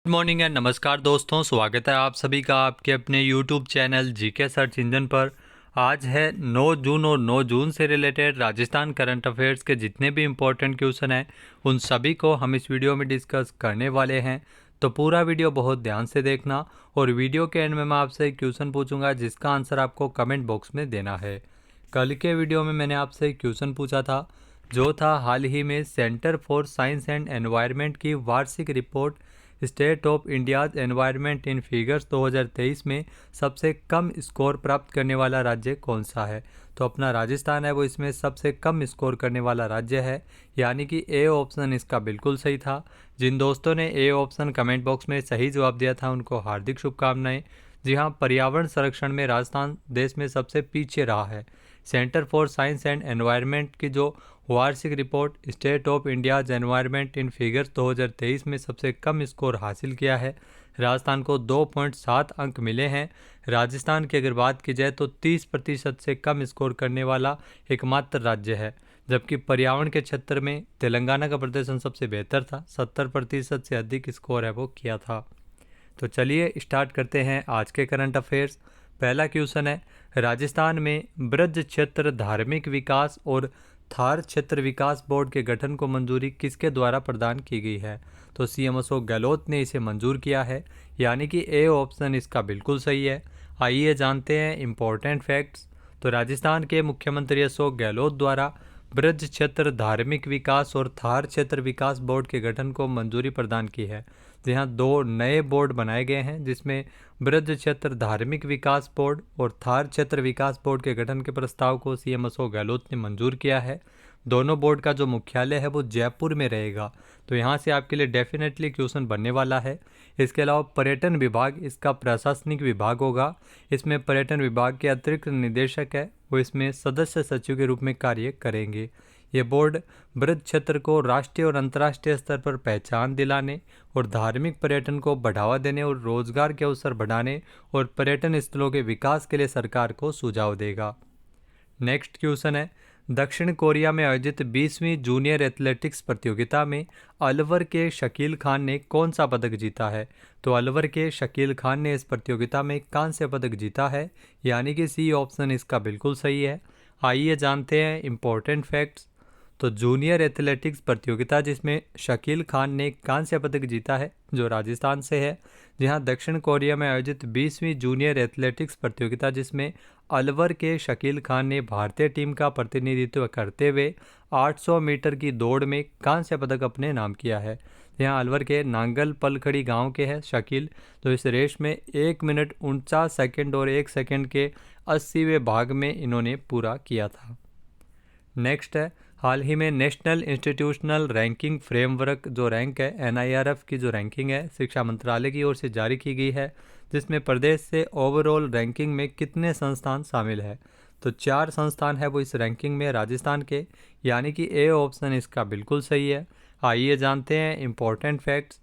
Good morning and नमस्कार दोस्तों, स्वागत है आप सभी का आपके अपने YouTube channel GK search engine पर। आज है 9 जून और 9 जून से रिलेटेड राजस्थान करंट अफेयर्स के जितने भी इम्पोर्टेंट क्वेश्चन हैं उन सभी को हम इस वीडियो में डिस्कस करने वाले हैं। तो पूरा वीडियो बहुत ध्यान से देखना और वीडियो के एंड में मैं आपसे एक क्वेश्चन पूछूंगा जिसका आंसर आपको कमेंट बॉक्स में देना है। कल के वीडियो में मैंने आपसे एक क्वेश्चन पूछा था जो था हाल ही में centre for science and environment की वार्षिक report state of India's environment in figures 2023 में सबसे कम स्कोर प्राप्त करने वाला राज्य कौन सा है। तो अपना राजस्थान है वो इसमें सबसे कम स्कोर करने वाला राज्य है, यानी कि ए ऑप्शन इसका बिल्कुल सही था। जिन दोस्तों ने ए ऑप्शन कमेंट बॉक्स में सही जवाब दिया था उनको हार्दिक शुभकामनाएं। जी हाँ, पर्यावरण संरक्षण में राजस्थान देश में सबसे पीछे रहा है। Centre for science and environment की जो वार्षिक report state of India's environment in figures 2023 में सबसे कम स्कोर हासिल किया है। राजस्थान को 2.7 अंक मिले हैं। राजस्थान की अगर बात की जाए तो 30% से कम स्कोर करने वाला एकमात्र राज्य है, जबकि पर्यावरण के क्षेत्र में तेलंगाना का प्रदर्शन सबसे बेहतर था, 70% से अधिक स्कोर है वो किया था। तो चलिए स्टार्ट करते हैं आज के करंट अफेयर्स। पहला क्वेश्चन है, राजस्थान में ब्रज क्षेत्र धार्मिक विकास और थार क्षेत्र विकास बोर्ड के गठन को मंजूरी किसके द्वारा प्रदान की गई है। तो सीएम अशोक गहलोत ने इसे मंजूर किया है, यानी कि ए ऑप्शन इसका बिल्कुल सही है। आइए जानते हैं इम्पोर्टेंट फैक्ट्स। तो राजस्थान के मुख्यमंत्री अशोक गहलोत द्वारा ब्रज क्षेत्र धार्मिक विकास और थार क्षेत्र विकास बोर्ड के गठन को मंजूरी प्रदान की है। जहाँ दो नए बोर्ड बनाए गए हैं जिसमें ब्रज क्षेत्र धार्मिक विकास बोर्ड और थार क्षेत्र विकास बोर्ड के गठन के प्रस्ताव को सीएम अशोक गहलोत ने मंजूर किया है। दोनों बोर्ड का जो मुख्यालय है वो जयपुर में रहेगा, तो यहाँ से आपके लिए डेफिनेटली क्वेश्चन बनने वाला है। इसके अलावा पर्यटन विभाग इसका प्रशासनिक विभाग होगा। इसमें पर्यटन विभाग के अतिरिक्त निदेशक है वो इसमें सदस्य सचिव के रूप में कार्य करेंगे। ये बोर्ड ब्रज क्षेत्र को राष्ट्रीय और अंतर्राष्ट्रीय स्तर पर पहचान दिलाने और धार्मिक पर्यटन को बढ़ावा देने और रोजगार के अवसर बढ़ाने और पर्यटन स्थलों के विकास के लिए सरकार को सुझाव देगा। नेक्स्ट क्वेश्चन है, दक्षिण कोरिया में आयोजित 20वीं जूनियर एथलेटिक्स प्रतियोगिता में अलवर के शकील खान ने कौन सा पदक जीता है। तो अलवर के शकील खान ने इस प्रतियोगिता में कांस्य पदक जीता है, यानी कि सी ऑप्शन इसका बिल्कुल सही है। आइए जानते हैं इम्पोर्टेंट फैक्ट्स। तो जूनियर एथलेटिक्स प्रतियोगिता जिसमें शकील खान ने कांस्य पदक जीता है जो राजस्थान से है। जहां दक्षिण कोरिया में आयोजित 20वीं जूनियर एथलेटिक्स प्रतियोगिता जिसमें अलवर के शकील खान ने भारतीय टीम का प्रतिनिधित्व करते हुए 800 मीटर की दौड़ में कांस्य पदक अपने नाम किया है। यहाँ अलवर के नांगल पलखड़ी गांव के हैं शकील, तो इस रेस में 1 मिनट 49 सेकंड और 1 सेकंड के 80वें भाग में इन्होंने पूरा किया था। नेक्स्ट है, हाल ही में नेशनल इंस्टीट्यूशनल रैंकिंग फ्रेमवर्क जो रैंक है एनआईआरएफ की जो रैंकिंग है शिक्षा मंत्रालय की ओर से जारी की गई है, जिसमें प्रदेश से ओवरऑल रैंकिंग में कितने संस्थान शामिल है। तो 4 संस्थान है वो इस रैंकिंग में राजस्थान के, यानी कि ए ऑप्शन इसका बिल्कुल सही है। आइए जानते हैं इम्पोर्टेंट फैक्ट्स।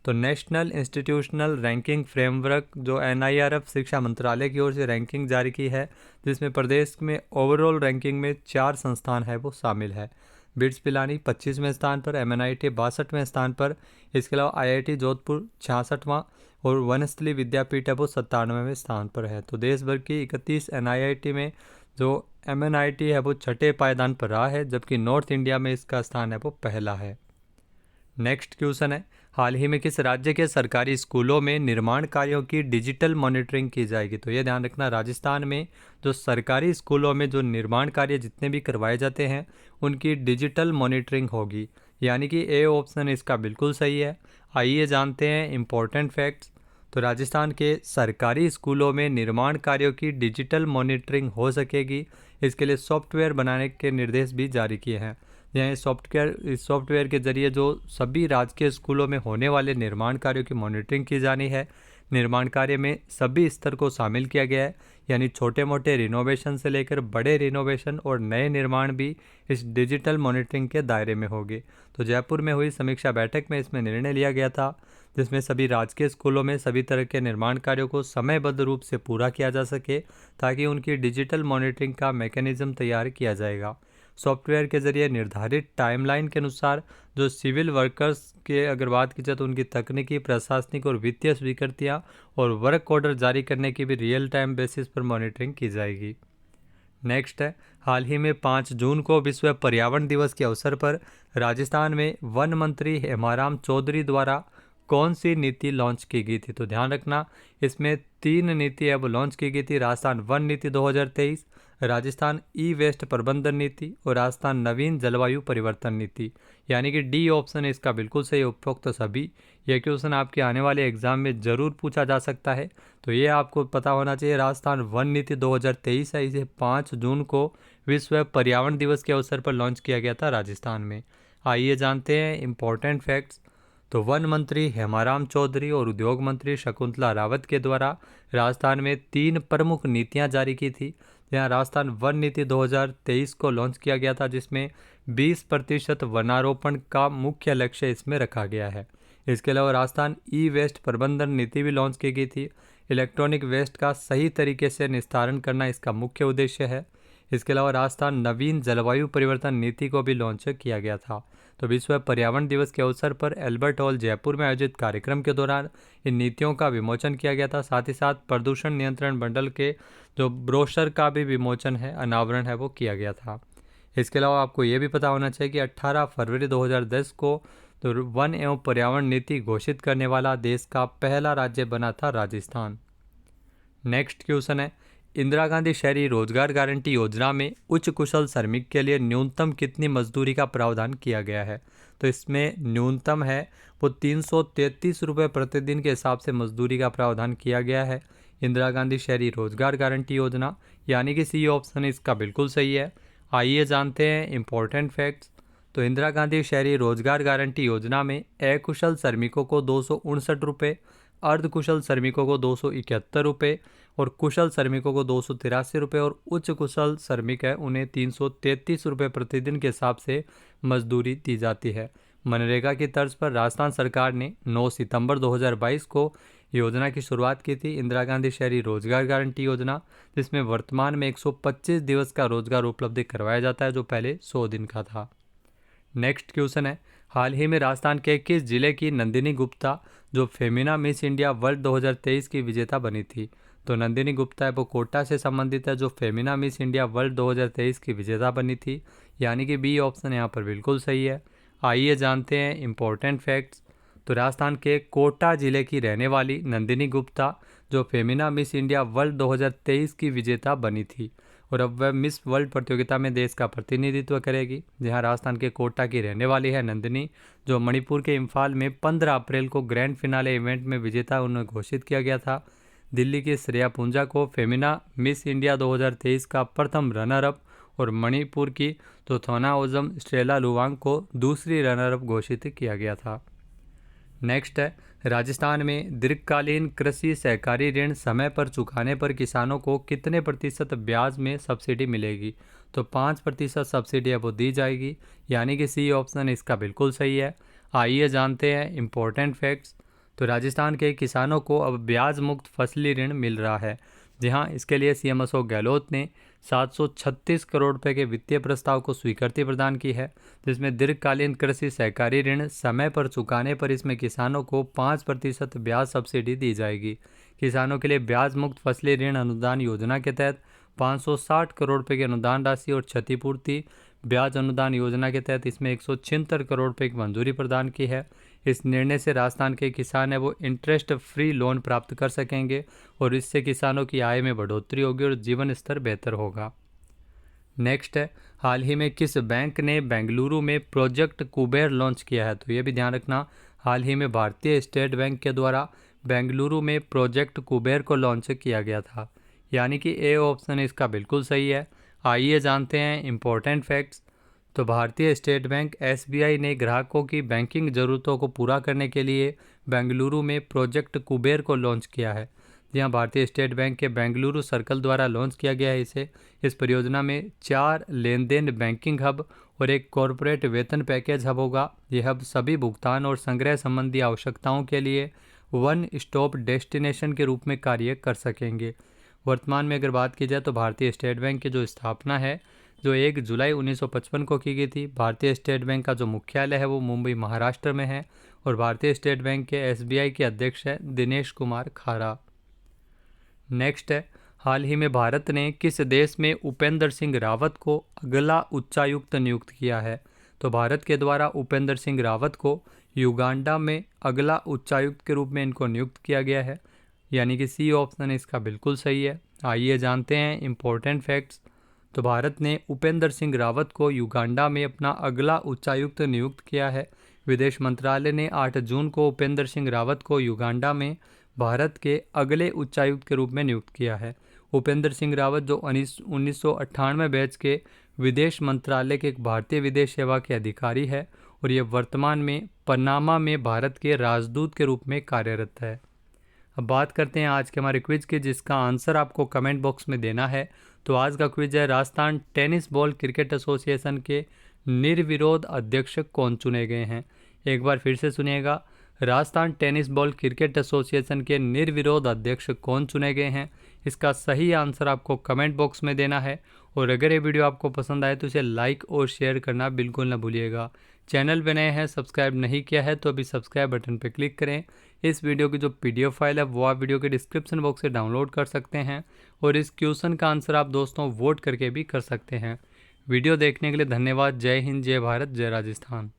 तो नेशनल इंस्टीट्यूशनल रैंकिंग फ्रेमवर्क जो एनआईआरएफ शिक्षा मंत्रालय की ओर से रैंकिंग जारी की है, जिसमें प्रदेश में ओवरऑल रैंकिंग में 4 संस्थान है वो शामिल है। बिट्स पिलानी 25वें स्थान पर, एमएनआईटी 62वें स्थान पर, इसके अलावा आईआईटी जोधपुर 66वां और वनस्थली विद्यापीठ है वो 97वें स्थान पर है। तो देश भर की 31 एनआईआईटी में जो एमएनआईटी है वो छठे पायदान पर रहा है, जबकि नॉर्थ इंडिया में इसका स्थान है वो पहला है। नेक्स्ट क्वेश्चन है, हाल ही में किस राज्य के सरकारी स्कूलों में निर्माण कार्यों की डिजिटल मॉनिटरिंग की जाएगी। तो ये ध्यान रखना, राजस्थान में जो सरकारी स्कूलों में जो निर्माण कार्य जितने भी करवाए जाते हैं उनकी डिजिटल मॉनिटरिंग होगी, यानी कि ए ऑप्शन इसका बिल्कुल सही है। आइए जानते हैं इम्पोर्टेंट फैक्ट्स। तो राजस्थान के सरकारी स्कूलों में निर्माण कार्यों की डिजिटल मॉनिटरिंग हो सकेगी, इसके लिए सॉफ्टवेयर बनाने के निर्देश भी जारी किए हैं। यह सॉफ्टवेयर के जरिए जो सभी राजकीय स्कूलों में होने वाले निर्माण कार्यों की मॉनिटरिंग की जानी है। निर्माण कार्य में सभी स्तर को शामिल किया गया है, यानी छोटे मोटे रिनोवेशन से लेकर बड़े रिनोवेशन और नए निर्माण भी इस डिजिटल मॉनिटरिंग के दायरे में होंगे। तो जयपुर में हुई समीक्षा बैठक में इसमें निर्णय लिया गया था, जिसमें सभी राजकीय स्कूलों में सभी तरह के निर्माण कार्यों को समयबद्ध रूप से पूरा किया जा सके, ताकि उनकी डिजिटल मॉनिटरिंग का मैकेनिज्म तैयार किया जाएगा। सॉफ्टवेयर के जरिए निर्धारित टाइमलाइन के अनुसार जो सिविल वर्कर्स के अगर बात की जाए तो उनकी तकनीकी, प्रशासनिक और वित्तीय स्वीकृतियाँ और वर्क ऑर्डर जारी करने की भी रियल टाइम बेसिस पर मॉनिटरिंग की जाएगी। नेक्स्ट है, हाल ही में 5 जून को विश्व पर्यावरण दिवस के अवसर पर राजस्थान में वन मंत्री हेमाराम चौधरी द्वारा कौन सी नीति लॉन्च की गई थी? तो ध्यान रखना, इसमें 3 नीति है वो लॉन्च की गई थी। राजस्थान वन नीति 2023, राजस्थान ई वेस्ट प्रबंधन नीति और राजस्थान नवीन जलवायु परिवर्तन नीति। यानी कि डी ऑप्शन है इसका बिल्कुल सही। उपरोक्त सभी ये क्वेश्चन आपके आने वाले एग्जाम में जरूर पूछा जा सकता है, तो ये आपको पता होना चाहिए। राजस्थान वन नीति 2023 है, इसे 5 जून को विश्व पर्यावरण दिवस के अवसर पर लॉन्च किया गया था राजस्थान में। आइए जानते हैं इम्पोर्टेंट फैक्ट्स। तो वन मंत्री हेमाराम चौधरी और उद्योग मंत्री शकुंतला रावत के द्वारा राजस्थान में 3 प्रमुख नीतियां जारी की थी। जहां राजस्थान वन नीति 2023 को लॉन्च किया गया था, जिसमें 20% वनारोपण का मुख्य लक्ष्य इसमें रखा गया है। इसके अलावा राजस्थान ई वेस्ट प्रबंधन नीति भी लॉन्च की गई थी। इलेक्ट्रॉनिक वेस्ट का सही तरीके से निस्तारण करना इसका मुख्य उद्देश्य है। इसके अलावा राजस्थान नवीन जलवायु परिवर्तन नीति को भी लॉन्च किया गया था। तो विश्व पर्यावरण दिवस के अवसर पर एल्बर्ट हॉल जयपुर में आयोजित कार्यक्रम के दौरान इन नीतियों का विमोचन किया गया था। साथ ही साथ प्रदूषण नियंत्रण मंडल के जो ब्रोशर का भी विमोचन है, अनावरण है, वो किया गया था। इसके अलावा आपको ये भी पता होना चाहिए कि 18 फरवरी 2010 को तो वन एवं पर्यावरण नीति घोषित करने वाला देश का पहला राज्य बना था राजस्थान। नेक्स्ट क्वेश्चन है, इंदिरा गांधी शहरी रोजगार गारंटी योजना में उच्च कुशल श्रमिक के लिए न्यूनतम कितनी मजदूरी का प्रावधान किया गया है? तो इसमें न्यूनतम है वो 333 रुपये प्रतिदिन के हिसाब से मजदूरी का प्रावधान किया गया है। इंदिरा गांधी शहरी रोजगार गारंटी योजना, यानी कि सी ऑप्शन इसका बिल्कुल सही है। आइए जानते हैं इम्पोर्टेंट फैक्ट्स। तो इंदिरा गांधी शहरी रोजगार गारंटी योजना में अकुशल श्रमिकों को 259 रुपये, अर्धकुशल श्रमिकों को 271 रुपये और कुशल श्रमिकों को 283 रुपये और उच्च कुशल श्रमिक है उन्हें 333 रुपये प्रतिदिन के हिसाब से मजदूरी दी जाती है। मनरेगा की तर्ज पर राजस्थान सरकार ने 9 सितंबर 2022 को योजना की शुरुआत की थी, इंदिरा गांधी शहरी रोजगार गारंटी योजना, जिसमें वर्तमान में 125 दिवस का रोजगार उपलब्ध करवाया जाता है, जो पहले 100 दिन का था। नेक्स्ट क्वेश्चन है, हाल ही में राजस्थान के किस जिले की नंदिनी गुप्ता जो फेमिना मिस इंडिया वर्ल्ड 2023 की विजेता बनी थी? तो नंदिनी गुप्ता है वो कोटा से संबंधित है, जो फेमिना मिस इंडिया वर्ल्ड 2023 की विजेता बनी थी। यानी कि बी ऑप्शन यहाँ पर बिल्कुल सही है। आइए जानते हैं इम्पोर्टेंट फैक्ट्स। तो राजस्थान के कोटा जिले की रहने वाली नंदिनी गुप्ता जो फेमिना मिस इंडिया वर्ल्ड 2023 की विजेता बनी थी और अब वह मिस वर्ल्ड प्रतियोगिता में देश का प्रतिनिधित्व करेगी। जहां राजस्थान के कोटा की रहने वाली है नंदिनी, जो मणिपुर के इम्फाल में 15 अप्रैल को ग्रैंड फिनाले इवेंट में विजेता उन्हें घोषित किया गया था। दिल्ली की श्रेया पूंजा को फेमिना मिस इंडिया 2023 का प्रथम रनर अप और मणिपुर की तो थोनाओजम स्ट्रेला लुवांग को दूसरी रनर अप घोषित किया गया था। नेक्स्ट है, राजस्थान में दीर्घकालीन कृषि सहकारी ऋण समय पर चुकाने पर किसानों को कितने प्रतिशत ब्याज में सब्सिडी मिलेगी? तो 5% सब्सिडी अब दी जाएगी। यानी कि सी ऑप्शन इसका बिल्कुल सही है। आइए जानते हैं इम्पोर्टेंट फैक्ट्स। तो राजस्थान के किसानों को अब ब्याज मुक्त फसली ऋण मिल रहा है। जी हाँ, इसके लिए सीएम अशोक गहलोत ने 736 करोड़ रुपए के वित्तीय प्रस्ताव को स्वीकृति प्रदान की है, जिसमें दीर्घकालीन कृषि सहकारी ऋण समय पर चुकाने पर इसमें किसानों को 5% ब्याज सब्सिडी दी जाएगी। किसानों के लिए ब्याज मुक्त फसली ऋण अनुदान योजना के तहत 560 करोड़ रुपए की अनुदान राशि और क्षतिपूर्ति ब्याज अनुदान योजना के तहत इसमें 176 करोड़ रुपए की मंजूरी प्रदान की है। इस निर्णय से राजस्थान के किसान है वो इंटरेस्ट फ्री लोन प्राप्त कर सकेंगे और इससे किसानों की आय में बढ़ोतरी होगी और जीवन स्तर बेहतर होगा। नेक्स्ट है, हाल ही में किस बैंक ने बेंगलुरु में प्रोजेक्ट कुबेर लॉन्च किया है? तो ये भी ध्यान रखना, हाल ही में भारतीय स्टेट बैंक के द्वारा बेंगलुरु में प्रोजेक्ट कुबेर को लॉन्च किया गया था। यानी कि ए ऑप्शन इसका बिल्कुल सही है। आइए जानते हैं इम्पोर्टेंट फैक्ट्स। तो भारतीय स्टेट बैंक एसबीआई ने ग्राहकों की बैंकिंग ज़रूरतों को पूरा करने के लिए बेंगलुरु में प्रोजेक्ट कुबेर को लॉन्च किया है। जहां भारतीय स्टेट बैंक के बेंगलुरु सर्कल द्वारा लॉन्च किया गया है इसे। इस परियोजना में 4 लेन देन बैंकिंग हब और एक कॉरपोरेट वेतन पैकेज हब होगा। यह हब सभी भुगतान और संग्रह संबंधी आवश्यकताओं के लिए वन स्टॉप डेस्टिनेशन के रूप में कार्य कर सकेंगे। वर्तमान में अगर बात की जाए तो भारतीय स्टेट बैंक की जो स्थापना है जो 1 जुलाई 1955 को की गई थी। भारतीय स्टेट बैंक का जो मुख्यालय है वो मुंबई महाराष्ट्र में है और भारतीय स्टेट बैंक के SBI के अध्यक्ष है दिनेश कुमार खारा। नेक्स्ट है, हाल ही में भारत ने किस देश में उपेंद्र सिंह रावत को अगला उच्चायुक्त नियुक्त किया है? तो भारत के द्वारा उपेंद्र सिंह रावत को युगांडा में अगला उच्चायुक्त के रूप में इनको नियुक्त किया गया है, यानी कि सी ऑप्शन इसका बिल्कुल सही है। आइए जानते हैं इम्पोर्टेंट फैक्ट्स। तो भारत ने उपेंद्र सिंह रावत को युगांडा में अपना अगला उच्चायुक्त नियुक्त किया है। विदेश मंत्रालय ने 8 जून को उपेंद्र सिंह रावत को युगांडा में भारत के अगले उच्चायुक्त के रूप में नियुक्त किया है। उपेंद्र सिंह रावत जो 1998 बैच के विदेश मंत्रालय के एक भारतीय विदेश सेवा के अधिकारी है और ये वर्तमान में पनामा में भारत के राजदूत के रूप में कार्यरत है। अब बात करते हैं आज के हमारे क्विज की, जिसका आंसर आपको कमेंट बॉक्स में देना है। तो आज का क्विज है, Rajasthan tennis ball cricket association के निर्विरोध अध्यक्ष कौन चुने गए हैं? एक बार फिर से सुनिएगा, Rajasthan tennis ball cricket association के निर्विरोध अध्यक्ष कौन चुने गए हैं? इसका सही आंसर आपको कमेंट बॉक्स में देना है। और अगर ये वीडियो आपको पसंद आए तो इसे लाइक और शेयर करना बिल्कुल ना भूलिएगा। चैनल पे नए हैं, सब्सक्राइब नहीं किया है तो अभी सब्सक्राइब बटन पर क्लिक करें। इस वीडियो की जो PDF फाइल है वो आप वीडियो के डिस्क्रिप्शन बॉक्स से डाउनलोड कर सकते हैं और इस क्वेश्चन का आंसर आप दोस्तों वोट करके भी कर सकते हैं। वीडियो देखने के लिए धन्यवाद। जय हिंद, जय भारत, जय राजस्थान।